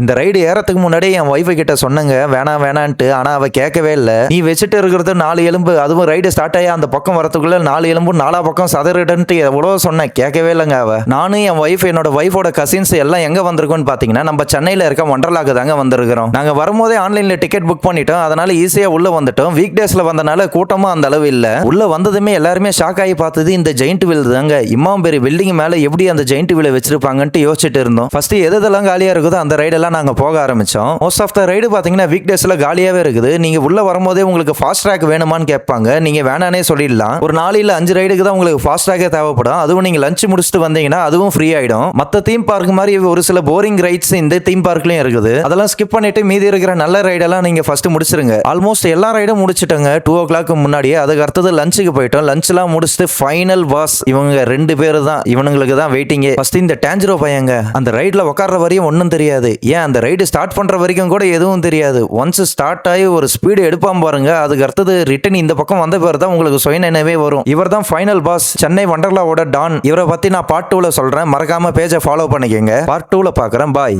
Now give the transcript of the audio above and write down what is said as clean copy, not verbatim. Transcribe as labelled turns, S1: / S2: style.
S1: இந்த ரைடு ஏறதுக்கு முன்னாடி என் ஒய்ஃபு கிட்ட சொன்னங்க வேணாம் வேணான்ட்டு. ஆனா அவ கேட்கவே இல்ல. நீ வச்சுட்டு இருக்கிறது 4 எலும்பு, அதுவும் ரைடு ஸ்டார்ட் ஆகி அந்த பக்கம் வரதுக்குள்ள 4 எலும்பு 4 பக்கம் சதறிடன்ட்டு எவ்வளோ சொன்னேன், கேட்கவே இல்லைங்க அவ. நானும் என் ஒய்ஃப், என்னோட ஒய்ஃபோட கசின்ஸ் எல்லாம் எங்க வந்திருக்கோம்னு பாத்தீங்கன்னா நம்ம சென்னையில இருக்க ஒண்டர்லாக்கு தாங்க வந்திருக்கிறோம். நாங்க வரும்போதே ஆன்லைன்ல டிக்கெட் புக் பண்ணிட்டோம், அதனால ஈஸியா உள்ள வந்துட்டோம். வீக் டேஸ்ல வந்தனால கூட்டமும் அந்த அளவு இல்ல. உள்ள வந்ததுமே எல்லாருமே ஷாக் ஆகி பார்த்தது இந்த ஜெயிண்ட் வீல் தாங்க. இம்மாம் பெரிய பில்டிங் மேல எப்படி அந்த ஜெயிண்ட் வீலை வச்சிருப்பாங்கன்ட்டு யோசிச்சுட்டு இருந்தோம். ஃபர்ஸ்ட் எதெல்லாம் காலியா இருக்குதோ அந்த ரைடெல்லாம் நாங்க போக ஆரம்பிச்சோம். மோஸ்ட் ஆஃப் த ரைடு பாத்தீங்கன்னா வீக் டேஸ்ல காலியாவே இருக்குது. நீங்க உள்ள வரும்போதே உங்களுக்கு ஃபாஸ்ட் ட்ராக் வேணுமான்னு கேட்பாங்க. நீங்க வேணானே சொல்லிடலாம். ஒரு 4 இல்ல 5 ரைடுக்கு தான் உங்களுக்கு ஃபாஸ்ட் ட்ராக்கே தேவைப்படும். அதுவும் நீங்க லஞ்ச் முடிச்சுட்டு வந்தீங்கன்னா அதுவும் ஃப்ரீ ஆயிடும். மத்த தீம் பார்க் மாதிரி ஒரு சில போரிங் ரைட்ஸ் இந்த தீம் பார்க்லயும் இருக்குது. அதெல்லாம் ஸ்கிப் பண்ணிட்டு மீதி இருக்கிற நல்ல ரைடெல்லாம் நீங்க ஃபர்ஸ்ட் முடிச்சிருங்க. ஆல்மோஸ்ட் எல்லா ரைடும் முடிச்சிட்டோங்க 2 o'clock முன்னாடியே. அதுக்கு அடுத்தது லஞ்சுக்கு போயிட்டோம். லஞ்ச்லாம் முடிச்சுட்டு ஃபைனல் பாஸ் இவங்க 2 பேரு தான். இவனுங்களுக்கு தான் வெயிட்டிங்கே. ஃபர்ஸ்ட் இந்த டேஞ்சரோ பையங்க அந்த ரைட்ல உட்கார்ற வரையும் ஒன்றும் தெரியாது. ஏன் அந்த ரைடு ஸ்டார்ட் பண்ற வரைக்கும் கூட எதுவும் தெரியாது. ஒன்ஸ் ஸ்டார்ட் ஆகி ஒரு ஸ்பீடு எடுப்பாம பாருங்க, அதுக்கு அடுத்தது ரிட்டன் இந்த பக்கம் வந்த பேர் தான் உங்களுக்கு சுய நினைவே வரும். இவர் தான் ஃபைனல் பாஸ், சென்னை வண்டர்லாவோட டான். இவரை பத்தி நான் பார்ட் 2ல சொல்றேன். மறக்காம பேஜை ஃபாலோ பண்ணிக்கங்க. பார்ட் 2ல பார்க்குறேன். பாய்.